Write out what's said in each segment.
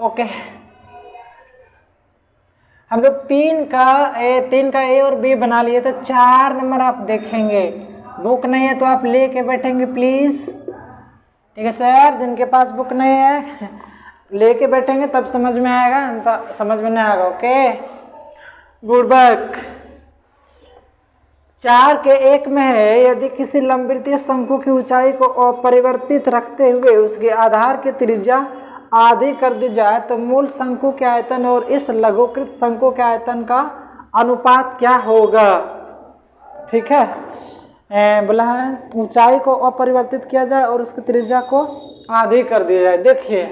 Okay, हम लोग 3 का ए और बी बना लिए, तो 4 नंबर आप देखेंगे। बुक नहीं है तो आप लेके बैठेंगे प्लीज, ठीक है सर। जिनके पास बुक नहीं है लेके बैठेंगे तब समझ में आएगा, तो समझ में नहीं आएगा। Okay, good work. 4 के 1 में है, यदि किसी लंबवृत्तीय शंकु की ऊंचाई को अपरिवर्तित रखते हुए उसके आधार की त्रिज्या आधी कर दी जाए तो मूल शंकु के आयतन और इस लघुकृत शंकु के आयतन का अनुपात क्या होगा। ठीक है, बोला है ऊंचाई को अपरिवर्तित किया जाए और उसकी त्रिज्या को आधी कर दिया जाए। देखिए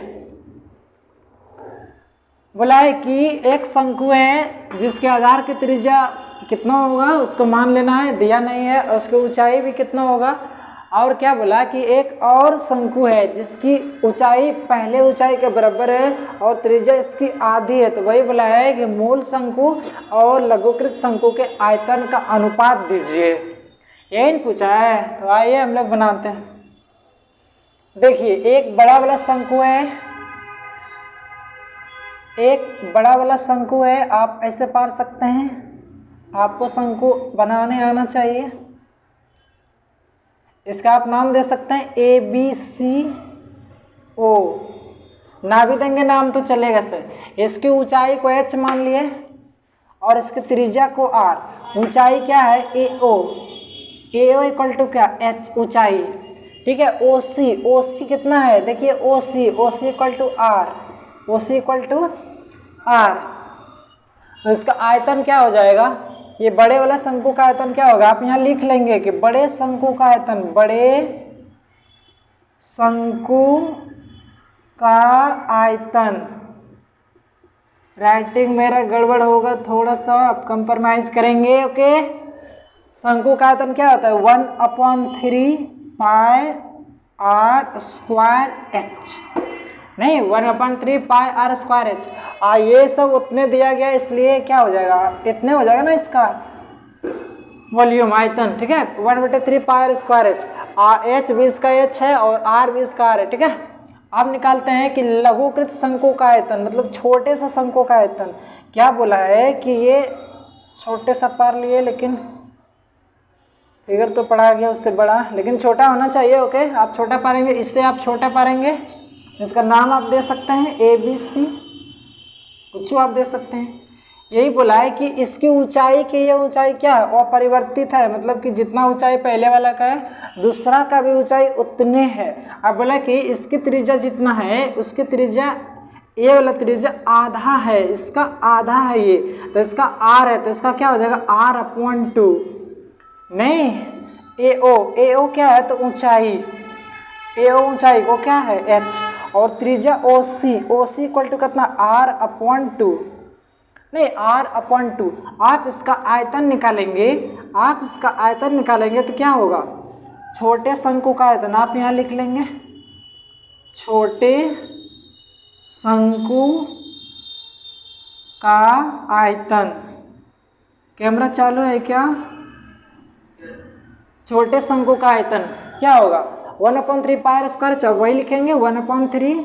बोला है कि एक शंकु है जिसके आधार की त्रिज्या कितना होगा उसको मान लेना है, दिया नहीं है, और उसकी ऊंचाई भी कितना होगा। और क्या बोला कि एक और शंकु है जिसकी ऊंचाई पहले ऊंचाई के बराबर है और त्रिज्या इसकी आधी है, तो वही बोला है कि मूल शंकु और लघुकृत शंकु के आयतन का अनुपात दीजिए। यही पूछा है, तो आइए हम लोग बनाते हैं। देखिए एक बड़ा वाला शंकु है, एक बड़ा वाला शंकु है, आप ऐसे पार सकते हैं। आपको शंकु बनाने आना चाहिए। इसका आप नाम दे सकते हैं ए बी सी ओ, ना भी देंगे नाम तो चलेगा सर। इसकी ऊंचाई को h मान लिए और इसकी त्रिज्या को r। ऊंचाई क्या है ए ओ इक्वल टू क्या h ऊंचाई, ठीक है। ओ सी कितना है, देखिए O C equal to r, equal to r. तो इसका आयतन क्या हो जाएगा, ये बड़े वाला शंकु का आयतन क्या होगा, आप यहाँ लिख लेंगे कि बड़े शंकु का आयतन, बड़े शंकु का आयतन। राइटिंग मेरा गड़बड़ होगा थोड़ा सा, आप कंप्रोमाइज करेंगे। ओके, शंकु का आयतन क्या होता है 1/3 पाई आर स्क्वायर एच, नहीं 1/3 पाई आर स्क्वायर एच। ये सब उतने दिया गया इसलिए क्या हो जाएगा, इतने हो जाएगा ना इसका वॉल्यूम आयतन, ठीक है। 1/3 pi are square H, H भी इसका एच है और आर भी इसका आर है, ठीक है। अब निकालते हैं कि लघुकृत शंकु का आयतन, मतलब छोटे सा शंकु का आयतन। क्या बोला है कि ये छोटे सा पार लिए, लेकिन फिगर तो पढ़ा गया उससे बड़ा, लेकिन छोटा होना चाहिए। ओके, आप छोटा पारेंगे, इससे आप छोटा पारेंगे। इसका नाम आप दे सकते हैं ए बी सी, कुछ आप दे सकते हैं। यही बोला है कि इसकी ऊंचाई की ये ऊंचाई क्या है, अपरिवर्तित है, मतलब कि जितना ऊंचाई पहले वाला का है दूसरा का भी ऊंचाई उतने है। अब बोला कि इसकी त्रिज्या जितना है उसकी त्रिज्या, ये वाला त्रिज्या आधा है, इसका आधा है ये, तो इसका आर है, तो इसका क्या हो जाएगा r/2। नहीं ए ओ क्या है, तो ऊंचाई, ए ओ ऊंचाई को क्या है h, और त्रिज्या ओ सी इक्वल टू कितना r/2, नहीं r/2। आप इसका आयतन निकालेंगे, तो क्या होगा, छोटे शंकु का आयतन आप यहाँ लिख लेंगे, छोटे शंकु का आयतन। कैमरा चालू है क्या, छोटे शंकु का आयतन क्या होगा 1/3 पाई आर स्क्वायर, वही लिखेंगे 1/3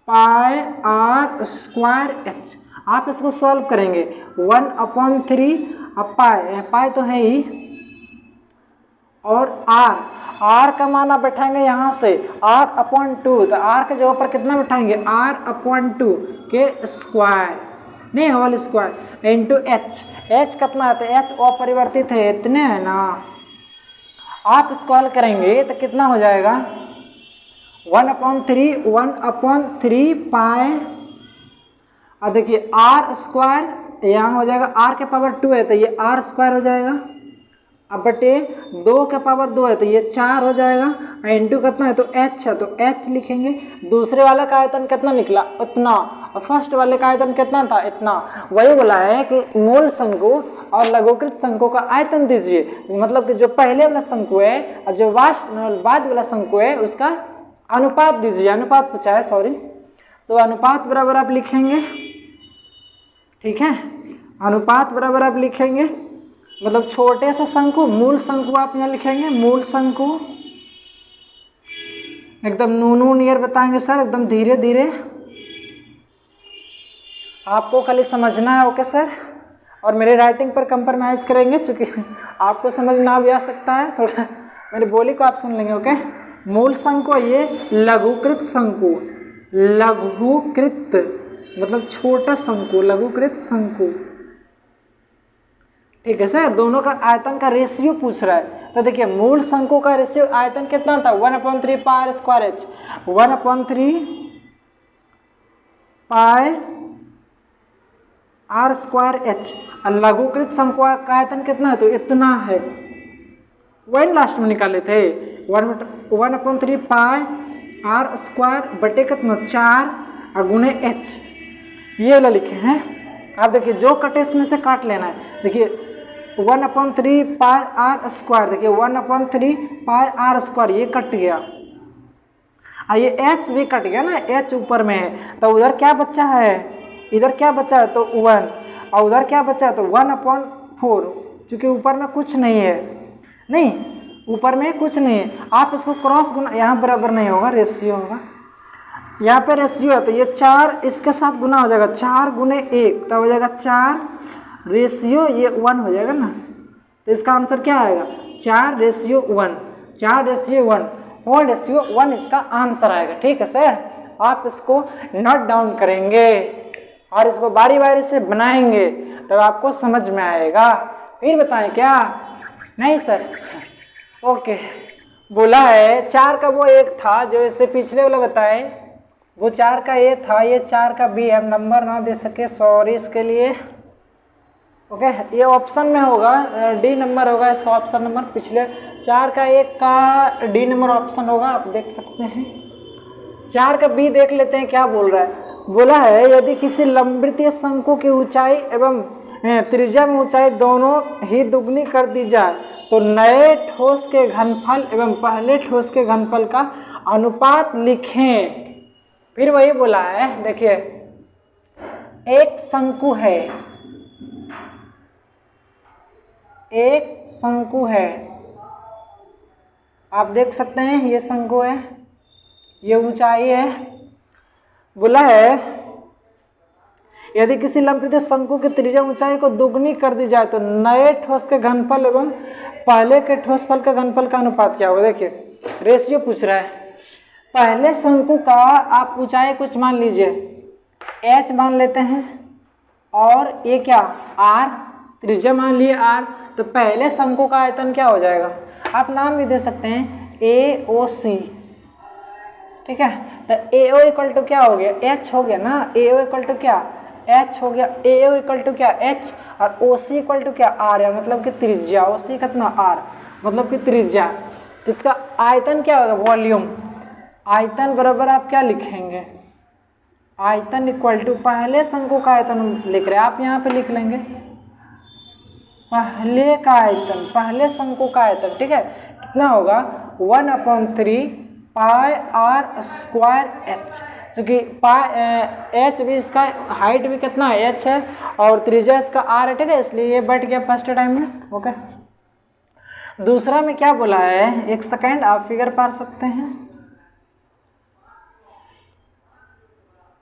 पाई आर स्क्वायर एच। आप इसको सॉल्व करेंगे 1/3, अब पाई तो है ही, और r का मान आप बैठाएंगे यहाँ से r/2, तो r के जगह पर कितना बैठाएंगे r/2 के स्क्वायर, नहीं होल स्क्वायर, इंटू h कितना आता है, h अपरिवर्तित है, इतने है ना। आप इसको हल करेंगे तो कितना हो जाएगा 1/3 पाई, और देखिए आर स्क्वायर यहाँ हो जाएगा, r के पावर 2 है तो ये r स्क्वायर हो जाएगा, अब बटे 2 के पावर 2 है तो ये 4 हो जाएगा, इंटू कितना है तो h है, तो h लिखेंगे। दूसरे वाले का आयतन कितना निकला, उतना, और फर्स्ट वाले का आयतन कितना था, इतना। वही बोला है कि मूल शंकु और लघुकृत शंकु का आयतन दीजिए, मतलब कि जो पहले वाला शंकु है और जो बाद वाला शंकु है उसका अनुपात दीजिए। अनुपात पूछा है, सॉरी, तो अनुपात बराबर आप लिखेंगे, ठीक है। अनुपात बराबर आप लिखेंगे, मतलब छोटे से शंकु, मूल शंकु आप यहाँ लिखेंगे, मूल शंकु, एकदम नूनू नियर बताएंगे सर, एकदम धीरे धीरे, आपको खाली समझना है, ओके सर, और मेरे राइटिंग पर कंप्रोमाइज़ करेंगे, चूँकि आपको समझना भी आ सकता है, थोड़ा मेरी बोली को आप सुन लेंगे, ओके। मूल शंकु, ये लघुकृत शंकु, लघुकृत मतलब छोटा शंकु, लघुकृत शंकु, ठीक है सर। दोनों का आयतन का रेशियो पूछ रहा है, तो देखिए मूल शंकु का रेशियो आयतन कितना था, 1/3 pi square H, 1/3 pi are square H. और लघुकृत शंकु का आयतन कितना है, तो इतना है, वही लास्ट में निकाले थे, 1/3 पाई आर स्क्वायर बटे कितना 4 और गुणे एच, ये वाला लिखे हैं। आप देखिए जो कटे इसमें से काट लेना है। देखिए 1/3 पाई आर स्क्वायर, देखिए 1/3 पाई आर स्क्वायर ये कट गया, और ये एच भी कट गया ना, एच ऊपर में है, तो उधर क्या बच्चा है, इधर क्या बचा है, तो 1, और उधर क्या बचा है, तो 1/4, क्योंकि ऊपर में कुछ नहीं है, नहीं ऊपर में कुछ नहीं है। आप इसको क्रॉस गुना, यहाँ बराबर नहीं होगा, रेशियो होगा, यहाँ पे रेशियो है, तो ये 4 इसके साथ गुना हो जाएगा, 4 गुने 1 तब हो जाएगा 4 रेशियो ये 1 हो जाएगा ना, तो इसका आंसर क्या आएगा, 4 रेशियो 1, 4 रेशियो 1 और रेशियो 1 इसका आंसर आएगा। ठीक है सर, आप इसको नोट डाउन करेंगे और इसको बारी बारी से बनाएंगे तब आपको समझ में आएगा। फिर बताएं क्या, नहीं सर, ओके। बोला है 4 का वो एक था जो इससे पिछले वाला बताए, वो 4 का ए था, ये 4 का बी, हम नंबर ना दे सके, सॉरी इसके लिए, ओके। ये ऑप्शन में होगा, डी नंबर होगा इसका ऑप्शन नंबर, पिछले 4 का एक का डी नंबर ऑप्शन होगा, आप देख सकते हैं। 4 का बी देख लेते हैं क्या बोल रहा है। बोला है यदि किसी लंबवृत्तीय शंकु की ऊंचाई एवं त्रिज्या में ऊंचाई दोनों ही दुगनी कर दी जाए तो नए ठोस के घनफल एवं पहले ठोस के घनफल का अनुपात लिखें। फिर वही बोला है, देखिए एक शंकु है, एक शंकु है, आप देख सकते हैं ये शंकु है, ये ऊंचाई है। बोला है यदि किसी लंबवृत्तीय शंकु की त्रिज्या ऊंचाई को दुगनी कर दी जाए तो नए ठोस के घनफल एवं पहले के ठोसफल के घनफल का अनुपात क्या होगा। देखिए रेशियो पूछ रहा है, पहले शंकु का आप ऊंचाई कुछ मान लीजिए h मान लेते हैं, और ये क्या r, त्रिज्या मान लिए r, तो पहले शंकु का आयतन क्या हो जाएगा, आप नाम भी दे सकते हैं AOC, ठीक है। तो AO इक्वल टू क्या हो गया, h हो गया ना, AO इक्वल टू क्या h हो गया, AO इक्वल टू क्या h, और OC इक्वल टू क्या r है, मतलब कि त्रिज्या, OC कितना r मतलब कि त्रिज्या, तो इसका आयतन क्या होगा, वॉल्यूम। आयतन बराबर आप क्या लिखेंगे, आयतन इक्वल टू पहले शंकु का आयतन लिख रहे हैं आप, यहाँ पे लिख लेंगे पहले का आयतन, पहले शंकु का आयतन, ठीक है। कितना होगा 1/3 पाई आर स्क्वायर एच, क्योंकि पाई एच भी इसका हाइट भी कितना है h है और त्रिज्या इसका r है, ठीक है, इसलिए ये बैठ गया फर्स्ट टाइम में, ओके। दूसरा में क्या बोला है, एक सेकेंड आप फिगर पा सकते हैं।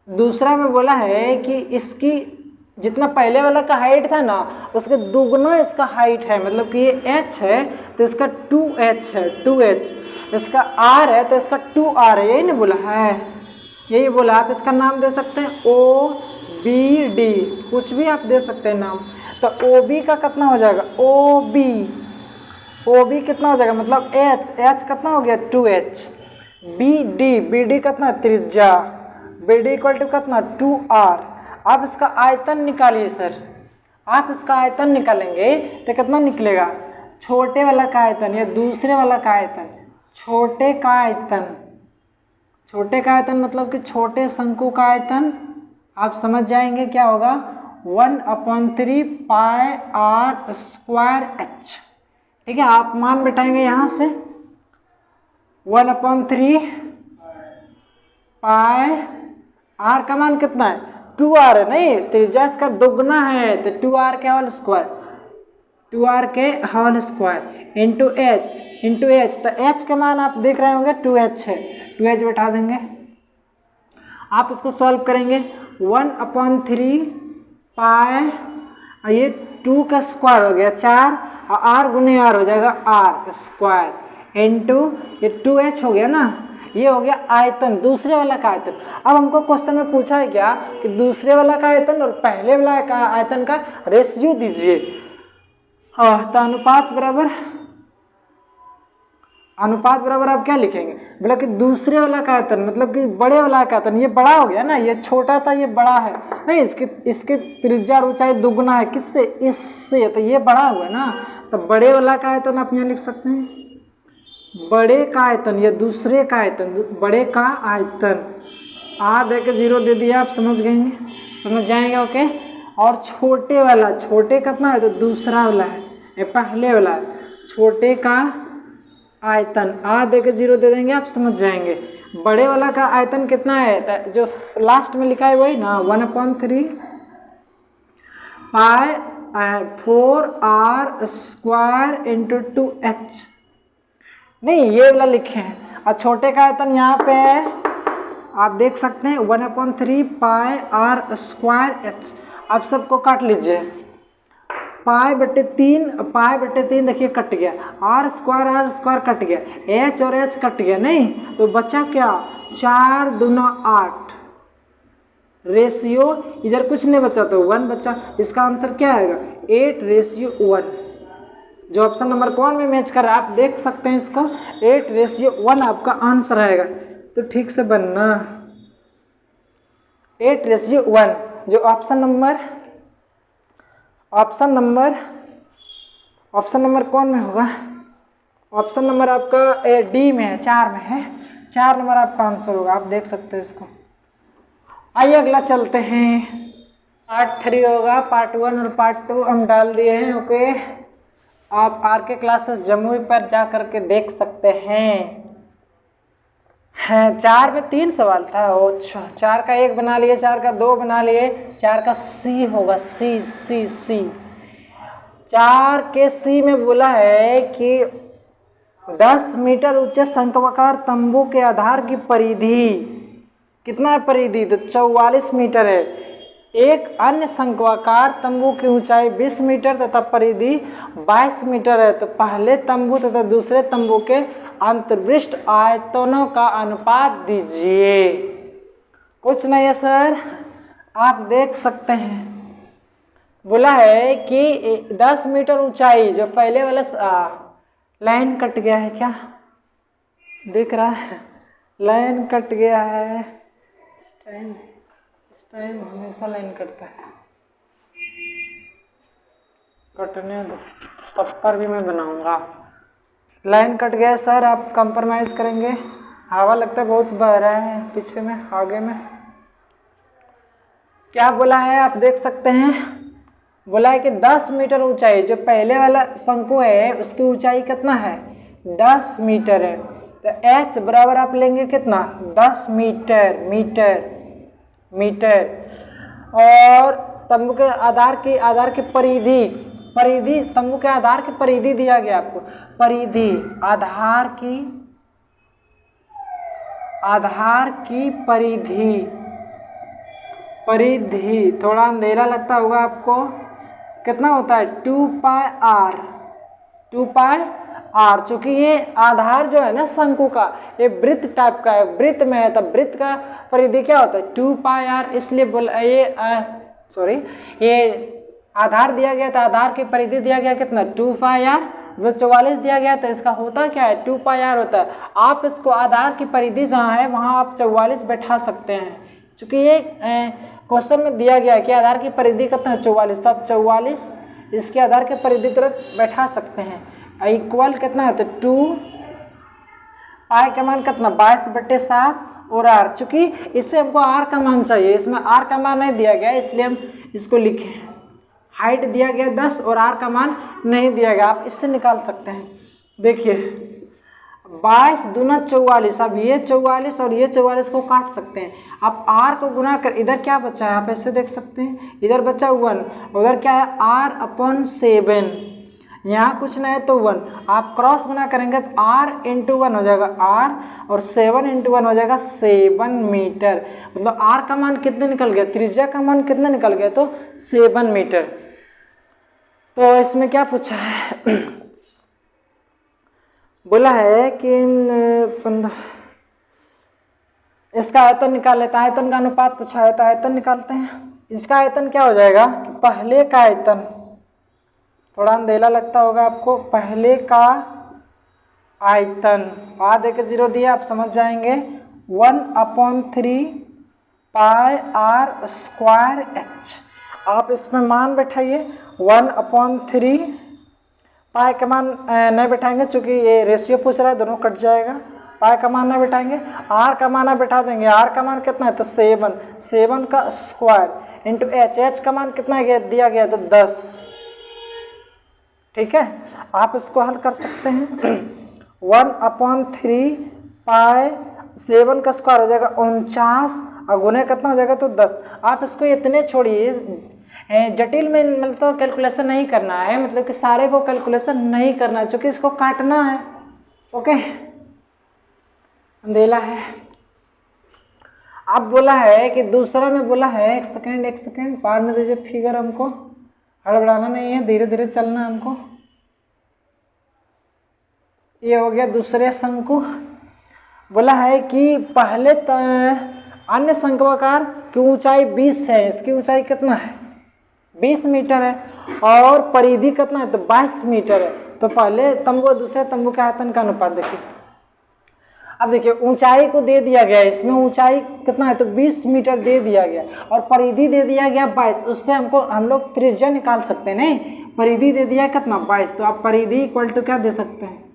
दूसरा में बोला है कि इसकी जितना पहले वाला का हाइट था ना उसके दुगना इसका हाइट है, मतलब कि ये h है तो इसका 2h है, 2h, इसका r है तो इसका 2r है, यही ना बोला है, यही बोला। आप इसका नाम दे सकते हैं OBD, कुछ भी आप दे सकते हैं नाम। तो OB का कितना हो जाएगा, OB कितना हो जाएगा, मतलब h कितना हो गया 2h, BD कितना त्रिज्या, BD इक्वल टू कितना 2r। आप इसका आयतन निकालिए सर, आप इसका आयतन निकालेंगे तो कितना निकलेगा, छोटे वाला का आयतन या दूसरे वाला का आयतन, छोटे का आयतन, छोटे का आयतन मतलब कि छोटे शंकु का आयतन, आप समझ जाएंगे क्या होगा 1/3 पाई आर स्क्वायर एच, ठीक है। आप मान बैठाएंगे यहाँ से 1/3 पाई आर का मान कितना है 2r है, नहीं त्रिज्या इसका दोगुना है तो 2r के होल स्क्वायर, 2r के होल स्क्वायर इंटू h, तो h का मान आप देख रहे होंगे 2h है, 2h बैठा देंगे। आप इसको सॉल्व करेंगे, 1/3 पाई, ये 2 का स्क्वायर हो गया 4, और r गुने r हो जाएगा r स्क्वायर इंटू ये 2h हो गया ना, ये हो गया आयतन, दूसरे वाला का आयतन। अब हमको क्वेश्चन में पूछा है क्या कि दूसरे वाला का आयतन और पहले वाला का आयतन का रेशियो दीजिए। हाँ, तो अनुपात बराबर आप क्या लिखेंगे, बोला कि दूसरे वाला का आयतन मतलब कि बड़े वाला का आयतन, ये बड़ा हो गया ना, ये छोटा था ये बड़ा है, नहीं इसके त्रिज्या और ऊंचाई दुगुना है, किससे, इससे, तो ये बड़ा हुआ ना, तो बड़े वाला का आयतन आप यहाँ लिख सकते हैं, बड़े का आयतन या दूसरे का आयतन, बड़े का आयतन, आ दे के 0 दे दिया, आप समझ जाएंगे ओके। और छोटे वाला, छोटे कितना है, तो दूसरा वाला है, ये पहले वाला है, छोटे का आयतन, आ दे के 0 दे देंगे, आप समझ जाएंगे। बड़े वाला का आयतन कितना है, तो जो लास्ट में लिखा है वही ना, 1/3 पाई 4r स्क्वायर इंटू 2h, नहीं ये वाला लिखे हैं। और छोटे का आयतन यहाँ पे है, आप देख सकते हैं 1/3 पाई r स्क्वायर h। आप सबको काट लीजिए, पाई/3 देखिए कट गया, r स्क्वायर कट गया, h और h कट गया, नहीं तो बचा क्या, 4 दूना 8, रेशियो इधर कुछ नहीं बचा तो 1 बचा, इसका आंसर क्या आएगा 8:1, जो ऑप्शन नंबर कौन में मैच कर रहा है आप देख सकते हैं इसको, 8:1 आपका आंसर आएगा। तो ठीक से बनना 8:1, जो ऑप्शन नंबर कौन में होगा, ऑप्शन नंबर आपका डी में है, 4 में है, 4 नंबर आपका आंसर होगा, आप देख सकते हैं इसको। आइए अगला चलते हैं, पार्ट 3 होगा, पार्ट 1 और पार्ट 2 हम डाल दिए हैं ओके। आप RK क्लासेस जमुई पर जा करके देख सकते हैं। 4 में 3 सवाल था, 4 का 1 बना लिए, 4 का 2 बना लिए, 4 का सी होगा, सी 4 के सी में बोला है कि 10 मीटर ऊंचे शंक्वाकार तंबू के आधार की परिधि कितना है, परिधि तो 44 मीटर है। एक अन्य शंक्वाकार तंबू की ऊंचाई 20 मीटर तथा परिधि 22 मीटर है, तो पहले तंबू तथा दूसरे तंबू के अंतर्पृष्ठ आयतनों का अनुपात दीजिए। कुछ नहीं है सर, आप देख सकते हैं, बोला है कि 10 मीटर ऊंचाई, जो पहले वाला लाइन कट गया है, क्या दिख रहा है, लाइन कट गया है, इस टाइम हमेशा लाइन कटता है, कटने दो, तब पर भी मैं बनाऊंगा। लाइन कट गया सर, आप कंप्रोमाइज़ करेंगे, हवा लगता है बहुत बह रहा है पीछे में, आगे में क्या बोला है आप देख सकते हैं, बोला है कि 10 मीटर ऊंचाई, जो पहले वाला शंकु है उसकी ऊंचाई कितना है 10 मीटर है, तो h बराबर आप लेंगे कितना 10 मीटर, और तंबू के आधार की परिधि तंबू के आधार की परिधि दिया गया आपको, परिधि आधार की परिधि थोड़ा अंधेरा लगता होगा आपको, कितना होता है 2 पाई r, चूंकि ये आधार जो है ना शंकु का, ये वृत्त टाइप का है, वृत्त में है, तब वृत्त का परिधि क्या होता है 2 पाई r, इसलिए बोला ये आधार दिया गया था, आधार की परिधि दिया गया कितना 2 पाई r, वो 44 दिया गया था, इसका होता क्या है 2 पाई r होता है। आप इसको आधार की परिधि जहाँ है वहाँ आप 44 बैठा सकते हैं, चूँकि ये क्वेश्चन में दिया गया है कि आधार की परिधि कितना है 44, तो आप 44 इसके आधार के परिधि तरफ बैठा सकते हैं। इक्वल कितना है तो 2 पाई का मान कितना 22/7 और r, चूँकि इससे हमको r का मान चाहिए, इसमें r का मान नहीं दिया गया इसलिए हम इसको लिखे हैं। हाइट दिया गया 10 और r का मान नहीं दिया गया, आप इससे निकाल सकते हैं। देखिए 22 दूना 44, अब ये 44 और ये 44 को काट सकते हैं, आप r को गुना कर, इधर क्या बचा है आप ऐसे देख सकते हैं, इधर बचा 1, उधर क्या है r/7, यहाँ कुछ नहीं है तो 1, आप क्रॉस गुना करेंगे तो r इंटू 1 हो जाएगा r, और 7 इंटू 1 हो जाएगा 7 मीटर। मतलब r का मान कितने निकल गया, त्रिज्या का मान कितना निकल गया, तो 7 मीटर। तो इसमें क्या पूछा है बोला है कि इसका आयतन निकाल लेते हैं, आयतन का अनुपात पूछा है तो आयतन निकालते हैं। इसका आयतन क्या हो जाएगा कि पहले का आयतन, थोड़ा अंधेला लगता होगा आपको, पहले का आयतन आ देके 0 दिया, आप समझ जाएंगे 1/3 पाई r स्क्वायर h। आप इसमें मान बैठाइए 1/3 पाई का मान नहीं बैठाएंगे चूंकि ये रेशियो पूछ रहा है, दोनों कट जाएगा। पाई का मान ना बैठाएंगे, आर का मान बैठा देंगे। आर का मान कितना है तो 7 का स्क्वायर इंटू एच का मान कितना गया दिया गया तो 10। ठीक है, आप इसको हल कर सकते हैं 1/3 पाई 7 का स्क्वायर हो जाएगा 49 और गुने कितना हो जाएगा तो 10। आप इसको इतने छोड़िए, जटिल में मतलब कैलकुलेशन नहीं करना है, मतलब कि सारे को कैलकुलेशन नहीं करना है क्योंकि इसको काटना है। ओके, अंधेला है। अब बोला है कि दूसरा में बोला है, एक सेकेंड पार में दीजिए फिगर, हमको हड़बड़ाना नहीं है, धीरे धीरे चलना है हमको। ये हो गया दूसरे शंकु। बोला है कि पहले अन्य शंक्वाकार की ऊंचाई 20 है, इसकी ऊंचाई कितना है 20 मीटर है, और परिधि कितना है तो 22 मीटर है। तो पहले तंबू और दूसरे तंबू के आयतन का अनुपात देखिए। अब देखिए ऊंचाई को दे दिया गया, इसमें ऊंचाई कितना है तो 20 मीटर दे दिया गया, और परिधि दे दिया गया 22। उससे हम लोग त्रिज्या निकाल सकते हैं। नहीं, परिधि दे दिया कितना 22, तो आप परिधि इक्वल टू क्या दे सकते हैं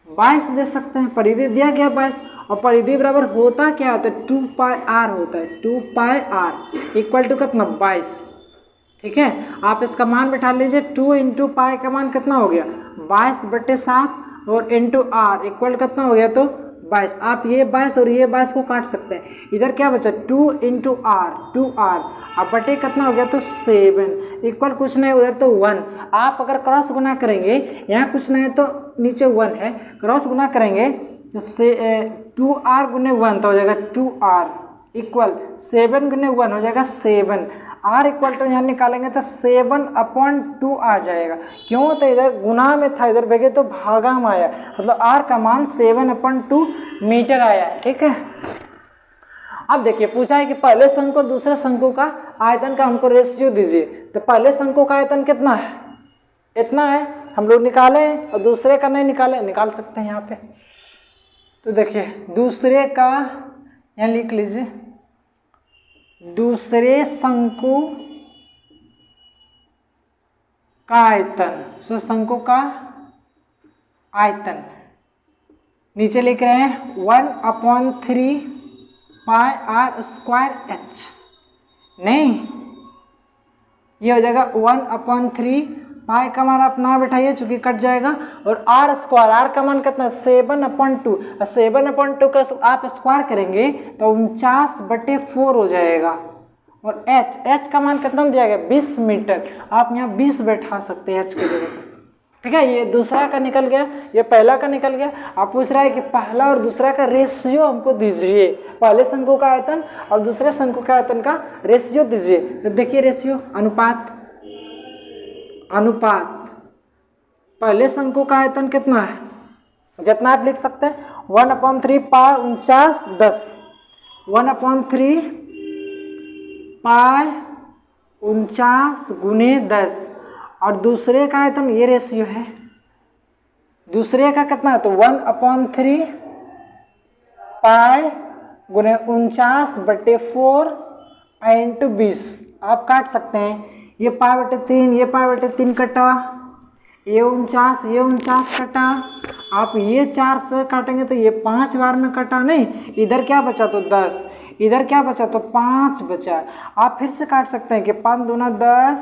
22 दे सकते हैं। परिधि दिया गया 22, और परिधि बराबर होता क्या होता है 2 पाई r होता है। 2 पाई r इक्वल टू कितना 22। ठीक है, आप इसका मान बैठा लीजिए। 2 इंटू पाई का मान कितना हो गया 22/7, और इंटू r इक्वल कितना हो गया तो 22। आप ये 22 और ये 22 को काट सकते हैं। इधर क्या बचा 2 इंटू r, 2r, अब बटे कितना हो गया तो 7 इक्वल कुछ नहीं उधर तो 1। आप अगर क्रॉस गुना करेंगे, यहाँ कुछ नहीं तो नीचे 1 है, क्रॉस गुना करेंगे तो 2r गुने 1 तो हो जाएगा 2r इक्वल 7 गुने 1 हो जाएगा 7। r इक्वल टू यहाँ निकालेंगे तो 7/2 आ जाएगा। क्यों, तो इधर गुना में था, इधर भेगे तो भागा में आया, मतलब r का मान 7/2 मीटर आया है। ठीक है, अब देखिए पूछा है कि पहले शंकु और दूसरे शंकु का आयतन का हमको रेशियो दीजिए। तो पहले शंकु का आयतन कितना है, इतना है, हम लोग निकाले, और दूसरे का नहीं निकाले, निकाल सकते हैं यहाँ पे। तो देखिए दूसरे का यहाँ लिख लीजिए, दूसरे शंकु का आयतन, तो शंकु का आयतन नीचे लिख रहे हैं 1/3 पाई r स्क्वायर h। नहीं, ये हो जाएगा 1/3 पाई का मान आप ना बैठाइए चूंकि कट जाएगा, और r स्क्वायर, r का मान कितना 7/2, 7/2 का आप स्क्वायर करेंगे तो 49/4 हो जाएगा, और h का मान कितना दिया गया 20 मीटर। आप यहाँ 20 बैठा सकते हैं h की जगह पे। ठीक है, ये दूसरा का निकल गया, ये पहला का निकल गया। आप पूछ रहा है कि पहला और दूसरा का रेशियो हमको दीजिए, पहले शंकु का आयतन और दूसरे शंकु का आयतन का रेशियो दीजिए। तो देखिए रेशियो, अनुपात, पहले शंकु का आयतन कितना है, जितना आप लिख सकते हैं 1/3 पाई 49 10, 1/3 पाई 49 गुने 10, और दूसरे का आयतन ये रेशियो है, दूसरे का कितना है तो 1/3 पाई गुने 49/4 इंटू 20। आप काट सकते हैं, ये π/3, ये π/3 कटा, ये 49 कटा, आप ये 4 से काटेंगे तो ये 5 बार में कटा। नहीं, इधर क्या बचा तो 10, इधर क्या बचा तो 5 बचा। आप फिर से काट सकते हैं कि 5 दूना 10,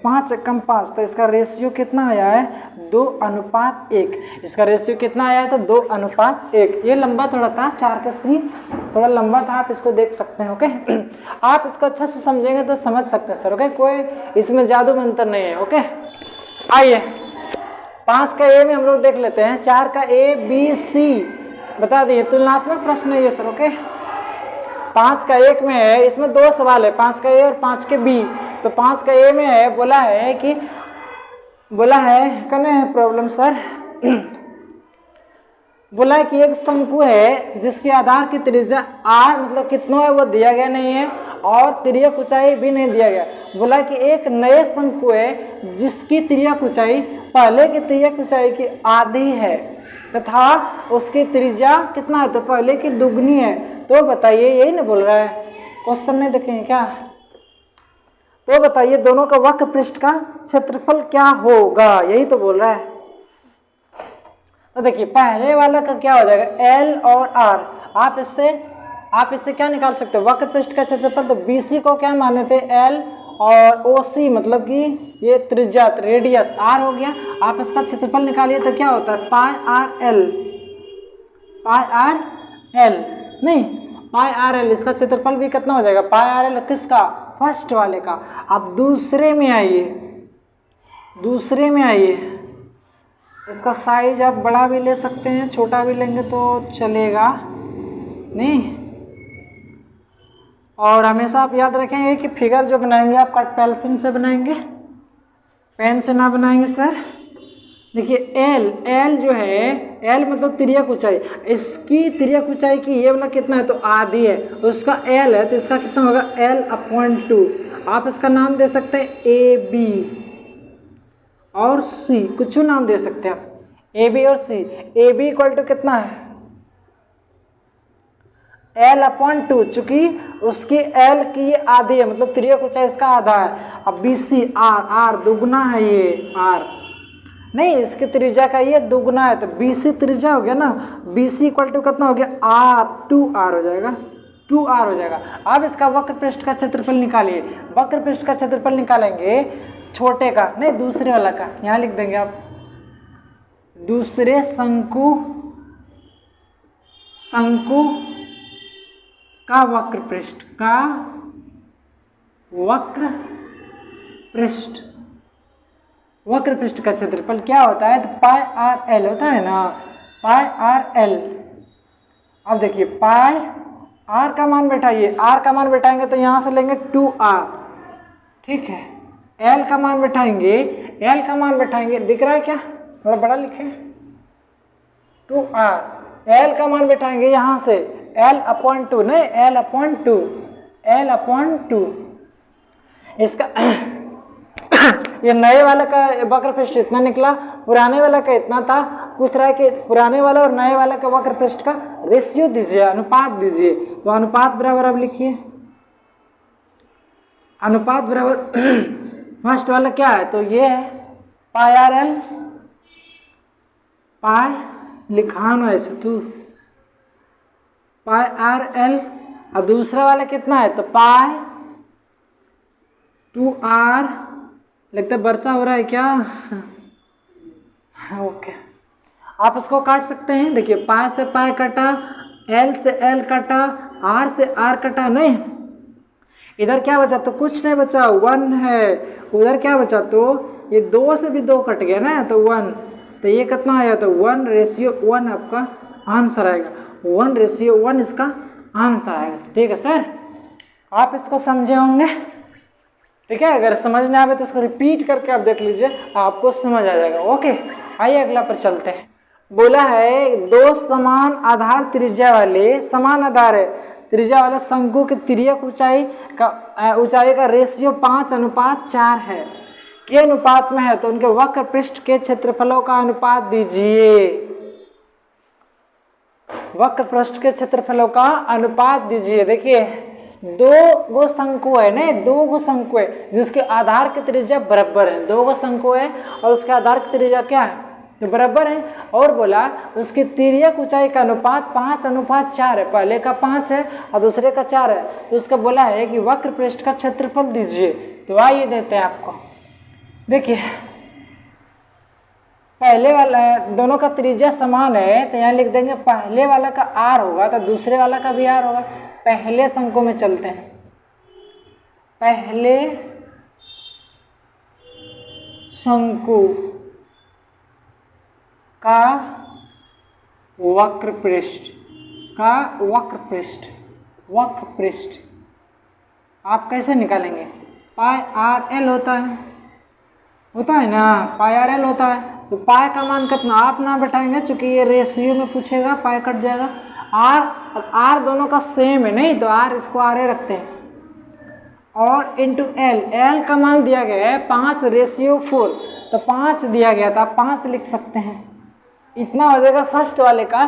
5 एकम 5, तो इसका रेशियो कितना आया है 2:1। इसका रेशियो कितना आया है तो 2:1। ये लंबा थोड़ा था, 4 का सी थोड़ा लंबा था, आप इसको देख सकते हैं। ओके, आप इसको अच्छा से समझेंगे तो समझ सकते हैं सर। ओके, कोई इसमें जादू मंत्र नहीं है। ओके। आइए 5 का ए में हम लोग देख लेते हैं, 4 का ए बी सी बता दिए, तुलनात्मक प्रश्न है ये सर। ओके 5 का 1 में है, इसमें 2 सवाल है, 5 का ए और 5 के बी। तो 5 का ए में है, बोला है करने है प्रॉब्लम सर बोला है कि एक शंकु है जिसके आधार की त्रिज्या आर मतलब कितना है वो दिया गया नहीं है और तिर्यक ऊंचाई भी नहीं दिया गया। बोला कि एक नए शंकु है जिसकी तिर्यक ऊंचाई पहले की तिर्यक ऊंचाई की आधी है तथा उसकी त्रिज्या कितना है तो पहले की दुगनी है। तो बताइए, यही ना बोल रहा है, क्वेश्चन नहीं देखेंगे क्या? तो बताइए दोनों का वक्र पृष्ठ का क्षेत्रफल क्या होगा, यही तो बोल रहा है। तो देखिए पहले वाला का क्या हो जाएगा, एल और आर। आप इससे क्या निकाल सकते हो, वक्र पृष्ठ का क्षेत्रफल। तो बीसी को क्या माने थे, एल, और ओसी मतलब कि ये त्रिज्या रेडियस आर हो गया। आप इसका क्षेत्रफल निकालिए तो क्या होता है, पाई आर एल। इसका क्षेत्रफल भी कितना हो जाएगा, पाई आर एल। किसका, फर्स्ट वाले का। अब दूसरे में आइए, इसका साइज आप बड़ा भी ले सकते हैं, छोटा भी लेंगे तो चलेगा नहीं। और हमेशा आप याद रखेंगे कि फिगर जो बनाएंगे आप कट पेंसिल से बनाएंगे, पेन से ना बनाएंगे सर। देखिए एल जो है, एल मतलब तिर्यक ऊंचाई, इसकी तिर्यक ऊंचाई की ये वाला कितना है तो आधी है, उसका एल है तो इसका कितना होगा L/2। आप इसका नाम दे सकते हैं ए बी और सी, कुछ नाम दे सकते हैं आप, ए बी और सी। ए बी इक्वल टू कितना है L/2, चूंकि उसकी L की आधी है मतलब तिर्यक ऊंचाई इसका आधा है। अब बी सी आर दुगना है, ये आर नहीं, इसकी त्रिज्या का ये दुगना है तो बी सी त्रिज्या हो गया ना, बी सी इक्वल टू कितना हो गया R2R हो जाएगा, 2R हो जाएगा। अब इसका वक्र पृष्ठ का क्षेत्रफल निकालिए। वक्र पृष्ठ का क्षेत्रफल निकालेंगे छोटे का नहीं, दूसरे वाला का, यहाँ लिख देंगे आप, दूसरे शंकु का वक्र पृष्ठ का क्षेत्रफल क्या होता है तो पाई आर एल होता है ना, पाई आर एल। अब देखिए पाई आर का मान बैठाइए, आर का मान बैठाएंगे तो यहाँ से लेंगे 2R, ठीक है। एल का मान बैठाएंगे, दिख रहा है क्या, थोड़ा बड़ा लिखे, 2R। एल का मान बैठाएंगे यहाँ से L/2 नहीं, L/2 इसका ये नए वाला का वक्र पृष्ठ इतना निकला, पुराने वाला का इतना था। पूछ रहा है कि पुराने वाला और नए वाला का वक्र पृष्ठ का रेशियो दीजिए, अनुपात दीजिए। तो अनुपात बराबर अब लिखिए, अनुपात बराबर फर्स्ट वाला क्या है तो ये है पाई आर एल, पाई लिखा ना ऐसे तू, पाई आर एल। और दूसरा वाला कितना है तो पाई 2R। लगता है वर्षा हो रहा है क्या, ओके। आप इसको काट सकते हैं, देखिए पाई से पाई कटा, एल से एल कटा, आर से आर कटा, नहीं इधर क्या बचा तो कुछ नहीं बचा, 1 है। उधर क्या बचा तो ये 2 से भी 2 कट गया ना तो 1, तो ये कितना आया तो 1:1 आपका आंसर आएगा, 1:1 इसका आंसर आएगा। ठीक है सर, आप इसको समझे होंगे, ठीक है। अगर समझ नहीं आवे तो इसको रिपीट करके आप देख लीजिए, आपको समझ आ जाएगा। ओके आइए अगला पर चलते हैं। बोला है 2 समान आधार त्रिज्या वाले, समान आधार है त्रिज्या वाले शंकु की तिर्यक ऊंचाई का रेशियो 5:4 है, के अनुपात में है तो उनके वक्र पृष्ठ के क्षेत्रफलों का अनुपात दीजिए। वक्र पृष्ठ के क्षेत्रफलों का अनुपात दीजिए। देखिए 2 शंकु है ना, 2 शंकु है जिसके आधार की त्रिज्या बराबर है, 2 शंकु है और उसके आधार की त्रिज्या क्या है तो बराबर है। और बोला उसकी तिर्यक ऊंचाई का अनुपात 5:4 है, पहले का 5 है और दूसरे का 4 है। तो उसका बोला है कि वक्र पृष्ठ का क्षेत्रफल दीजिए। तो आइए देते हैं आपको, देखिए पहले वाला दोनों का त्रिज्या समान है तो यहाँ लिख देंगे पहले वाला का R होगा तो दूसरे वाला का भी R होगा। पहले शंकु में चलते हैं, पहले शंकु का वक्र पृष्ठ आप कैसे निकालेंगे? पाई आर एल होता है ना, पाई आर एल होता है। तो पाई का मान कितना आप ना बैठाएंगे, चूंकि ये रेशियो में पूछेगा, पाई कट जाएगा। आर दोनों का सेम है नहीं, तो आर इसको आर ए रखते हैं, और इंटू एल का मान दिया गया है 5:4, तो 5 दिया गया था, 5 लिख सकते हैं। इतना हो जाएगा फर्स्ट वाले का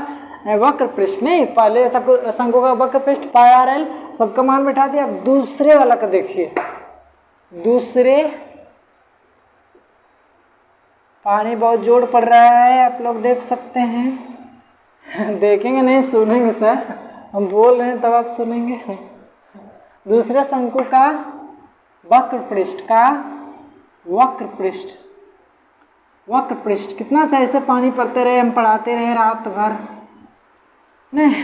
वक्र पृष्ठ। नहीं, पहले शंकु का वक्र पृष्ठ पाई आर एल सबका मान बैठा दिया। अब दूसरे वाला का देखिए, दूसरे पानी बहुत जोर पड़ रहा है, आप लोग देख सकते हैं। देखेंगे नहीं, सुनेंगे सर, हम बोल रहे हैं तब आप सुनेंगे। दूसरे शंकु का वक्र पृष्ठ कितना चाहिए? से पानी पड़ते रहे, हम पढ़ाते रहे रात भर। नहीं